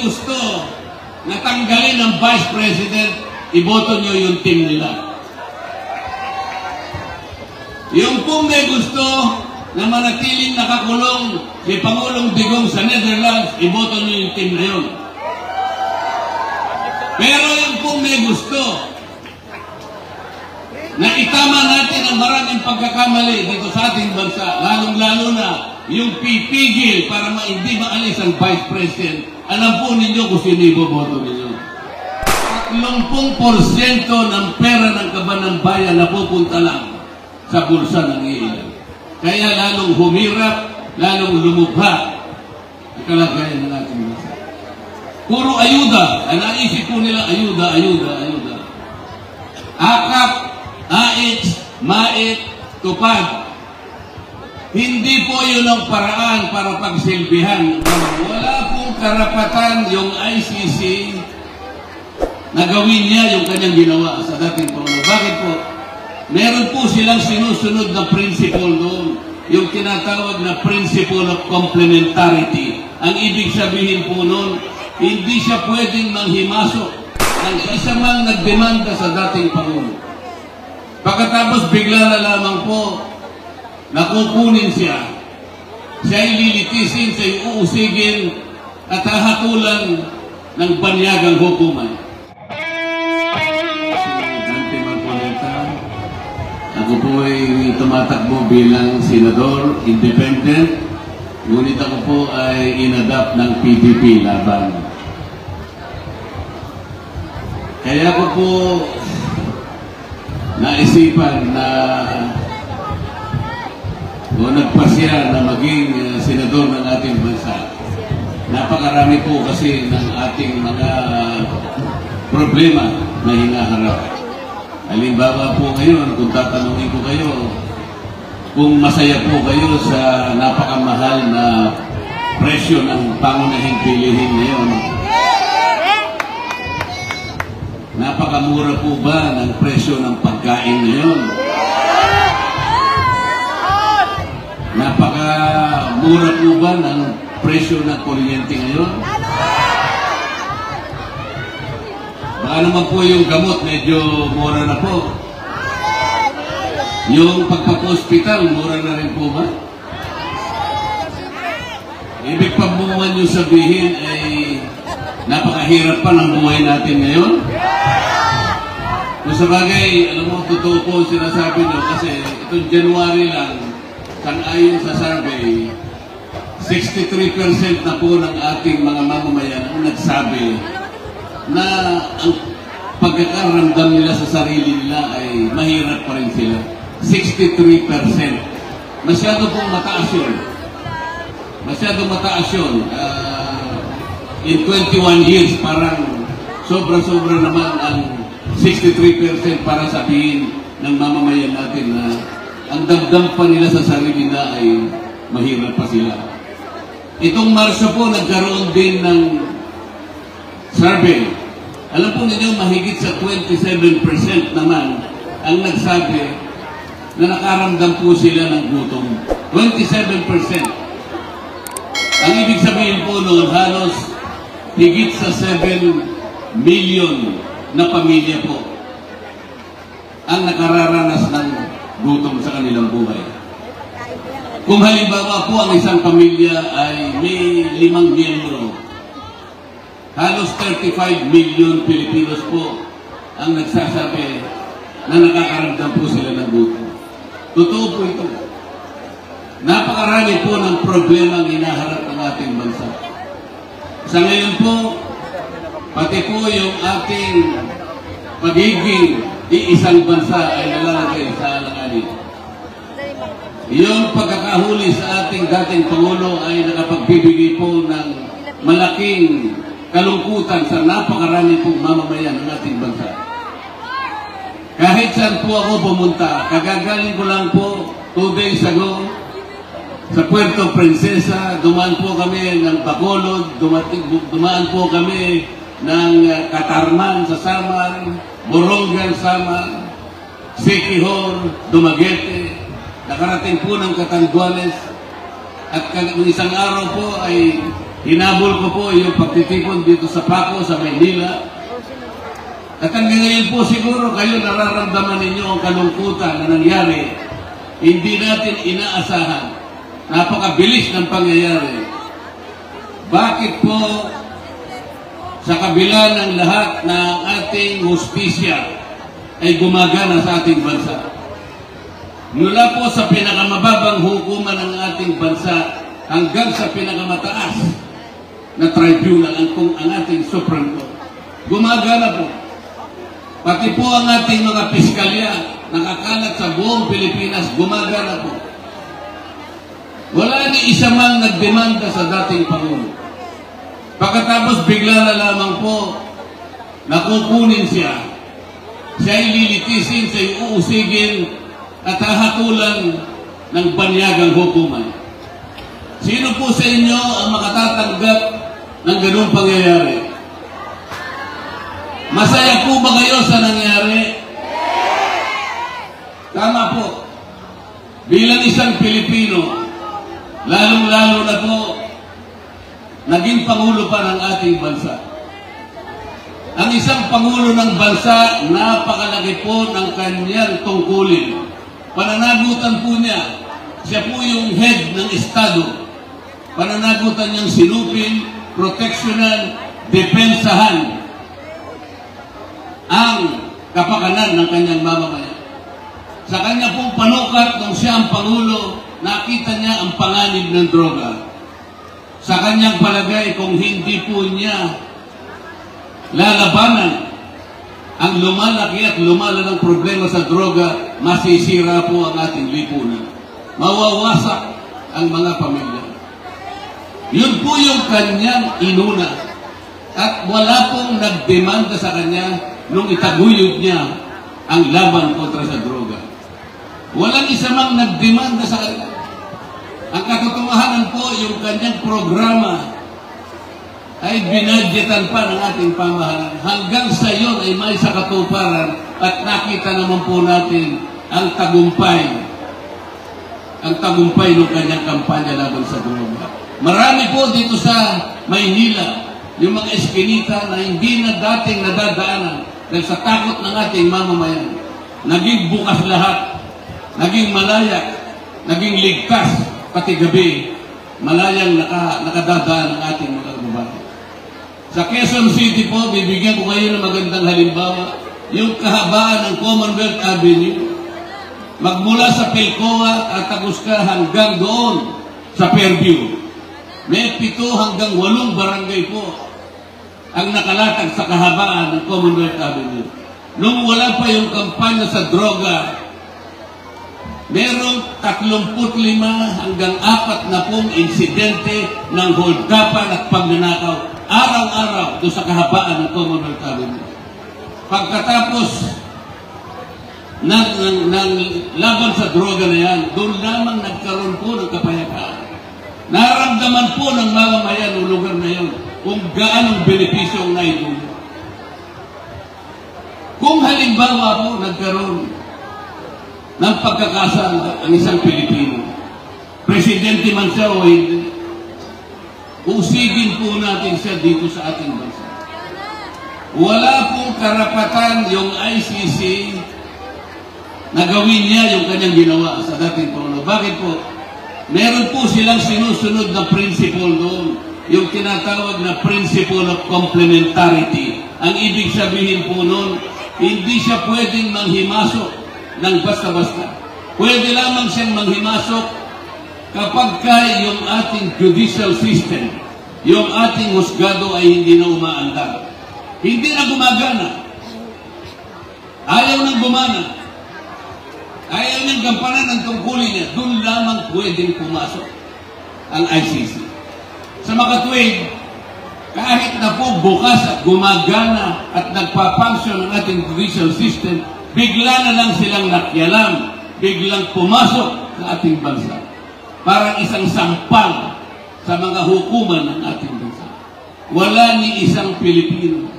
gusto na tanggalin ang Vice President, iboto nyo yung team nila. Yung kung may gusto na manatiling nakakulong si Pangulong Digong sa Netherlands, iboto nyo yung team na yun. Pero yung kung may gusto na itama natin ang maraming pagkakamali dito sa ating bansa, lalong-lalo na yung pipigil para hindi maalis ang Vice President, alam po ninyo kung sino iboboto ninyo. 30% ng pera ng kaban ng bayan napupunta lang sa bulsa ng iilan. Kaya lalong humirap, lalong lumubha ang kalagayan ng ating bansa. Puro ayuda. Ang naisip po nila, ayuda, ayuda, ayuda. Akap, ait, mait, tupad. Hindi po yun ang paraan para pagsilbihan. Wala pong karapatan yung ICC na gawin niya yung kanyang ginawa sa dating Pangulo. Bakit po? Meron po silang sinusunod na principle doon. Yung tinatawag na principle of complementarity. Ang ibig sabihin po noon, hindi siya pwedeng manghimasok ang isa mang nagdemanda sa dating Pangulo. Pagkatapos bigla na lamang po, nakukunin siya. Siya ay lilitisin, siya ay uusigin at hahatulan ng banyagang hukuman. Dante Marcoleta, ako po ay tumatakbo bilang senador, independent, ngunit ako po ay inadapt ng PDP laban. Kaya ako po naisipan na nagpasya na maging senador ng ating bansa. Napakarami po kasi ng ating mga problema na hinaharap. Halimbawa po ngayon, kung tatanungin ko kayo, kung masaya po kayo sa napakamahal na presyo ng pangunahing bilihin ngayon, napakamura po ba ng presyo ng pagkain ngayon? Napakamura po ba ng presyo ng kuryente ngayon? Baka naman po yung gamot medyo mura na po. Yung pagpapa-hospital, mura na rin po ba? Ibig pa buwan nyo sabihin ay napakahirap pa ng buhay natin ngayon? Kung sa bagay, alam mo, totoo po sinasabi nyo kasi itong January lang, ayon sa survey, 63% na po ng ating mga mamamayan ang nagsabi na ang pagkakaramdam nila sa sarili nila ay mahirap pa rin sila. 63%. Masyado pong mataas yun. Masyado mataas yun. In 21 years, parang sobra-sobra naman ang 63% para sabihin ng mamamayan natin na ang damdam pa nila sa sarili na ay mahirap pa sila. Itong Marso po, nagkaroon din ng survey. Alam po ninyo, mahigit sa 27% naman ang nagsabi na nakaramdam po sila ng gutom. 27%. Ang ibig sabihin po noon, halos higit sa 7 million na pamilya po ang nakararanas ng gutom sa kanilang buhay. Kung halimbawa po ang isang pamilya ay may 5 miyembro, halos 35 million Pilipinos po ang nagsasabi na nakakaramdam po sila ng gutom. Totoo po ito. Napakarami po ng problema ang hinaharap ng ating bansa. Sa ngayon po, pati po yung ating pagiging iisang bansa ay nalalagay sa alanganin. Yung pagkakahuli sa ating dating Pangulo ay nakapagbibigay po ng malaking kalungkutan sa napakarami pong mamamayan ng ating bansa. Kahit saan po ako pumunta, kagagaling ko lang po 2 days ago sa Puerto Princesa, dumaan po kami ng Bacolod, dumaan po kami ng Katarman sa Samar, Borongan, Samar, Siquijor, Dumaguete, nakarating po ng Catanduanes, at isang araw po ay Hinabol ko po yung pagtitipon dito sa Paco, sa Maynila. At hanggang ngayon po siguro kayo nararamdaman ninyo ang kalungkutan na nangyari. Hindi natin inaasahan. Napakabilis ng pangyayari. Bakit po sa kabila ng lahat ng ating hustisya ay gumagana sa ating bansa? Mula po sa pinakamababang hukuman ng ating bansa hanggang sa pinakamataas na tribunal ang ating Supreme Court. Gumagana po. Pati po ang ating mga piskalya nakakalat sa buong Pilipinas, gumagana po. Wala ni isa man nagdemanda sa dating Pangulo. Pagkatapos bigla na lamang po nakukunin siya. Siya ay lilitisin, siya ay uusigin at hahatulan ng banyagang hukuman. Sino po sa inyo ang makatatanggap ng ganung pangyayari? Masaya po ba kayo sa nangyari? Tama po. Bilang isang Pilipino, lalong-lalo na po, naging Pangulo pa ng ating bansa. Ang isang Pangulo ng bansa, napakalaki po ng kanyang tungkulin. Pananagutan po niya, siya po yung head ng Estado. Pananagutan niyang sinupin, proteksyonan, depensahan ang kapakanan ng kanyang mamamayan. Sa kanya pong panukat nung siya ang Pangulo, nakita niya ang panganib ng droga. Sa kanyang palagay, kung hindi po niya lalabanan ang lumalaki at lumalalang problema sa droga, masisira po ang ating lipunan. Mawawasak ang mga pamilya. Yun po yung kanyang inuna. At wala pong nagdemanda sa kanya nung itaguyod niya ang laban kontra sa droga. Walang isa mang nagdemanda sa kanya. Ang katotohanan po, yung kanyang programa ay binadgetan pa ng ating pamahalaan. Hanggang sa yun ay may sa katuparan at nakita naman po natin ang tagumpay ng kanyang kampanya laban sa droga. Marami po dito sa Maynila, yung mga eskinita na hindi na dating nadadaanan dahil sa takot ng ating mamamayan. Naging bukas lahat, naging malaya, naging ligtas, pati gabi, malayang nakadadaan ng ating mga babae. Sa Quezon City po, bibigyan ko kayo ng magandang halimbawa, yung kahabaan ng Commonwealth Avenue, magmula sa Pilcoa at Tagusca hanggang doon sa Fairview. May 7 hanggang 8 barangay po ang nakalatag sa kahabaan ng Commonwealth Avenue. Nung wala pa yung kampanya sa droga, merong 35 hanggang 40 insidente ng holdapan at pagnanakaw araw-araw doon sa kahabaan ng Commonwealth Avenue. Pagkatapos ng laban sa droga na yan, doon lamang nagkaroon po ng kapayapaan. Naramdaman po ng mamamayan ng lugar na yun kung gaanong benepisyo ang naidulot. Kung halimbawa po nagkaroon ng pagkakasala ang isang Pilipino, presidente man siya o hindi, usigin po natin siya dito sa ating bansa. Wala pong karapatan yung ICC na gawin niya yung kanyang ginawa sa dating Pangulo. Bakit po? Meron po silang sinusunod na principle doon, yung tinatawag na principle of complementarity. Ang ibig sabihin po noon, hindi siya pwedeng manghimasok ng basta-basta. Pwede lamang siyang manghimasok kapag yung ating judicial system, yung ating husgado ay hindi na umaandar. Hindi na gumagana. Ayaw nang gumana. Ayaw niyang gampanan ng tungkulin niya. Doon lamang pwedeng pumasok ang ICC. Sa makatuwid, kahit na po bukas at gumagana at nagpapangsyon ang ating judicial system, bigla na lang silang nakialam, biglang pumasok sa ating bansa. Parang isang sampal sa mga hukuman ng ating bansa. Wala ni isang Pilipino.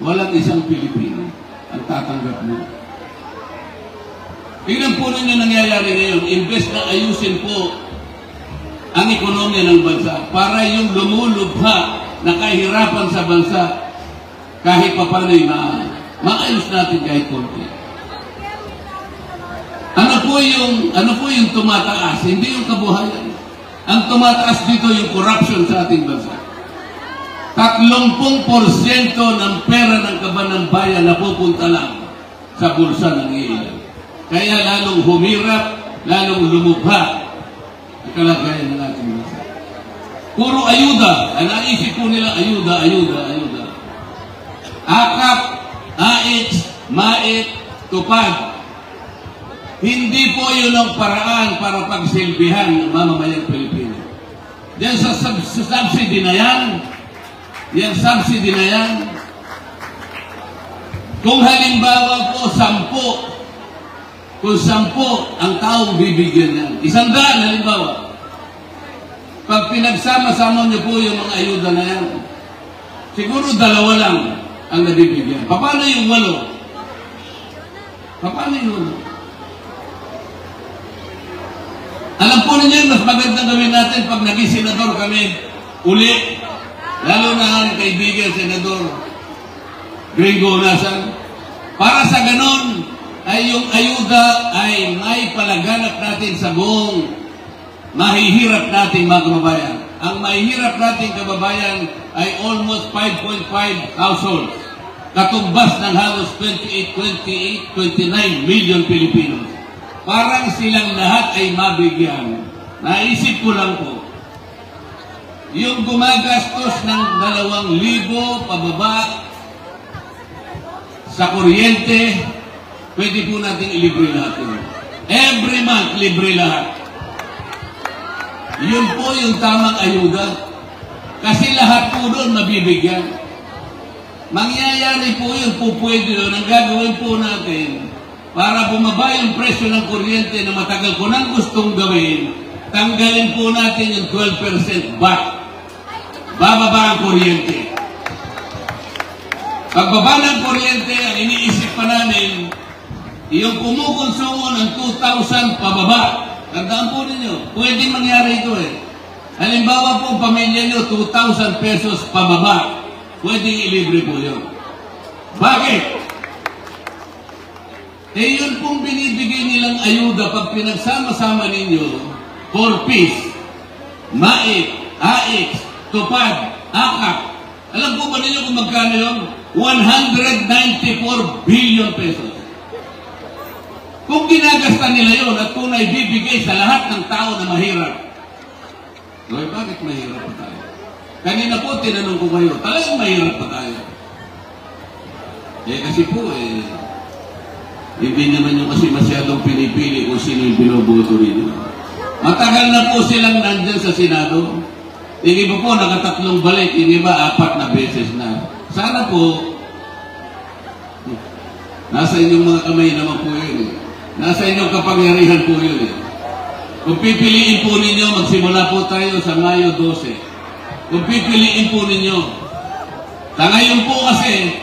Walang isang Pilipino ang tatanggap mo. Tingnan po ninyo nangyayari ngayon. Imbes na ayusin po ang ekonomiya ng bansa para yung lumulubha na kahirapan sa bansa kahit papano'y maayos natin kahit konti. Ano po yung tumataas? Hindi yung kabuhayan. Ang tumataas dito yung corruption sa ating bansa. 30% ng pera ng kaban ng bayan napupunta lang sa bulsa ng iilan. Kaya lalong humirap, lalong lumubha ang kalagayan ng ating bansa. Puro ayuda. Ang naisip po nila, ayuda. Akap, AIX, MAIT, tupad. Hindi po yun ang paraan para pagsilbihan ng mamamayang Pilipino. Diyan sa subsidy na yan, kung halimbawa po 10, kung 10 ang taong bibigyan yan, 100 halimbawa, pag pinagsama-sama niyo po yung mga ayuda na yan, siguro 2 lang ang nabibigyan. Paano yung 8? Paano yung 8? Alam po ninyo, mas magandang gawin natin pag naging senador kami uli, lalo na ang kaibigan senador Gringo Nasan, para sa ganon ay yung ayuda ay may palaganap natin sa buong mahihirap nating mga kababayan. Ang mahihirap nating kababayan ay almost 5.5 households, katumbas ng halos 29 million Pilipinos. Parang silang lahat ay mabigyan. Naisip ko lang po, yung gumagastos ng 2,000 pababa sa kuryente, pwede po natin ilibre lahat yun. Every month, libre lahat. Yun po yung tamang ayuda. Kasi lahat po doon mabibigyan. Mangyayari po yun, po pwede doon. Ang gagawin po natin, para bumaba yung presyo ng kuryente na matagal ko nang gustong gawin, tanggalin po natin yung 12% back. Bababa ang kuryente. Pagbaba ng kuryente, ang iniisip pa namin, yung kumukonsumo ng 2,000 pababa. Tandaan po ninyo, pwede mangyari ito eh. Halimbawa po, pamilya nyo, 2,000 pesos pababa. Pwede ilibre po yun. Bakit? Eh yun pong binibigay nilang ayuda pag pinagsama-sama ninyo, 4-piece, MAIT, AIX, tupad, akap. Alam po ba ninyo kung magkano yun? 194 billion pesos. Kung ginagasta nila yun at kung naibibigay sa lahat ng tao na mahirap, bakit mahirap pa tayo? Kanina po, tinanong ko kayo, talagang mahirap pa tayo. Kasi po, hindi naman yung kasi masyadong pinipili kung sino yung binoboto rin. Matagal na po silang nandyan sa Senado. Yung iba po, nakatatlong balik. Yung iba, 4 na beses na. Sana po, nasa inyong mga kamay naman po yun. Nasa inyong kapangyarihan po yun. Kung pipiliin po ninyo, magsimula po tayo sa Mayo 12. Kung pipiliin po ninyo, ngayon po kasi,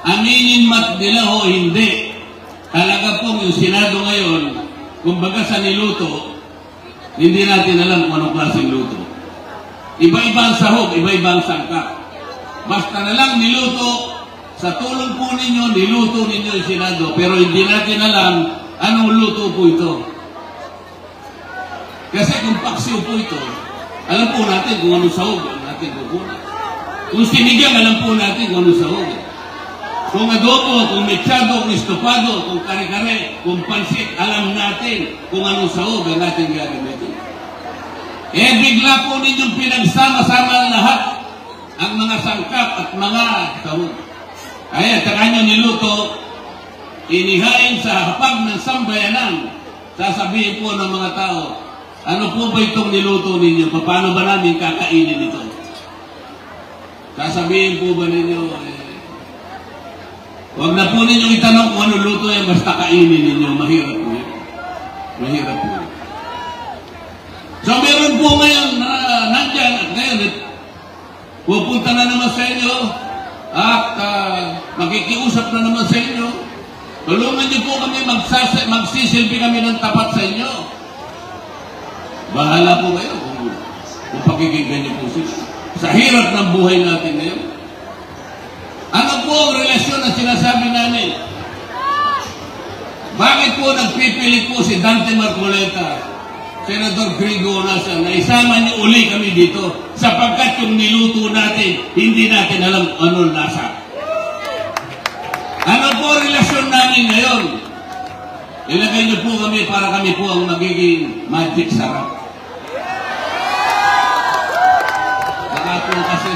aminin mat nila o hindi. Talaga pong yung Senado ngayon, kumbaga sa niluto, hindi natin alam kung anong klaseng luto. Iba-iba ang sahog, iba-iba ang sangkap. Basta na lang niluto, sa tulong po ninyo, niluto ninyo yung Senado, pero hindi natin alam anong luto po ito. Kasi kung paksiw po ito, alam po natin kung anong sahog natin kukunan. Kung sinigang, alam po natin kung anong sahog. Kung adobo, kung mechado, kung estopado, kung kare-kare, kung pansit, alam natin kung anong sahog ang ating gagamitin. Bigla po ninyong pinagsama-sama lahat ang mga sangkap at mga sahog. Kaya, taka nyo niluto, inihain sa hapag ng sambayanan, sasabihin po ng mga tao, ano po ba itong niluto ninyo? Paano ba namin kakainin ito? Sasabihin po ba ninyo, huwag na po ninyong itanong kung ano luto yan, basta kainin ninyo. Mahirap po yan. Mahirap po yan. So meron po ngayon na nandyan at ngayon pupunta na naman sa inyo at makikiusap na naman sa inyo. Tulungan niyo po kami, magsisilbi kami ng tapat sa inyo. Bahala po kayo kung kung pakikinggan niyo po sila. Sa hirap ng buhay natin ngayon. Ano po ang relasyon na sinasabi namin? Bakit po nagpipilit po si Dante Marcoleta, Senador Gringo Onasa, na isama niyo uli kami dito sapagkat yung niluto natin, hindi natin alam anong lasa. Ano po ang relasyon namin ngayon? Ilagay niyo po kami para kami po ang magiging magic sarap. Baka po kasi,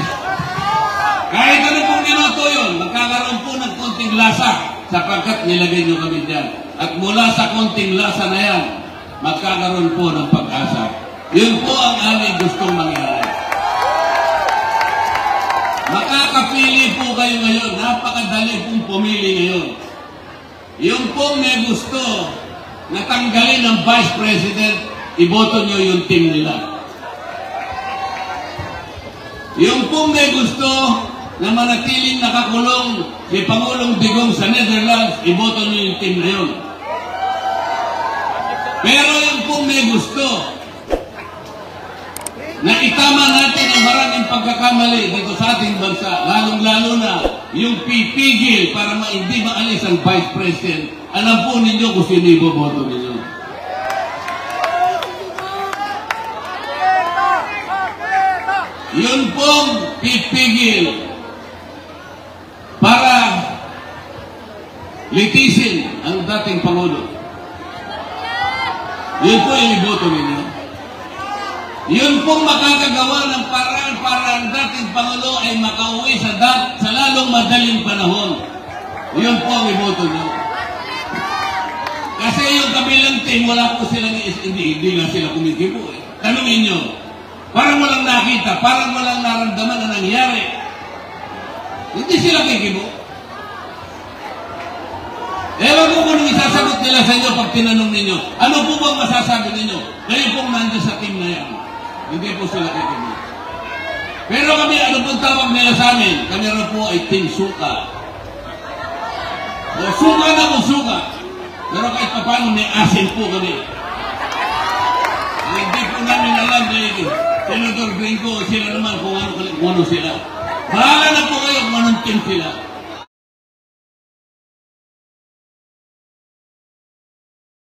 kahit ano pong niluto yun, magkakaroon po ng konting lasa sapagkat nilagay niyo kami dyan. At mula sa konting lasa na yan, magkakaroon po ng pag-asa. Yun po ang aming gustong mangyari. Makakapili po kayo ngayon. Napakadali pong pumili ngayon. Yung pong may gusto na tanggalin ang Vice President, iboto nyo yung team nila. Yung pong may gusto na manatiling nakakulong si Pangulong Digong sa Netherlands, iboto nyo yung team na yun. Pero yung kung may gusto na itama natin ang maraming pagkakamali dito sa ating bansa, lalong-lalo na yung pipigil para hindi maalis ang Vice President, alam po ninyo kung sino iboboto ninyo. Yun pong pipigil para litisin ang dating Pangulo. Yun po yung iboto ninyo. Yun pong makakagawa ng paraan para ang dating Pangulo ay makauwi sa lalong madaling panahon. Yun po ang iboto nyo. Kasi yung kabilang team, wala po silang, hindi na sila kumikibo eh. Tanungin nyo, parang walang nakita, parang walang naramdaman na nangyari. Hindi sila kikibo. Ewan ko kung isasagot nila sa inyo pag tinanong ninyo. Ano po bang masasabi ninyo? Kayo pong nandiyan sa team na yan. Hindi po sila kikibo. Pero kami, ano pong tawag nila sa amin? Kami rin po ay Team Suka. O suka na kung suka. Pero kahit pa paano may asin po kami. Hindi po namin alam na Senador Gringo, sila naman kung ano sila. Bahala na po kayo kung anong team sila.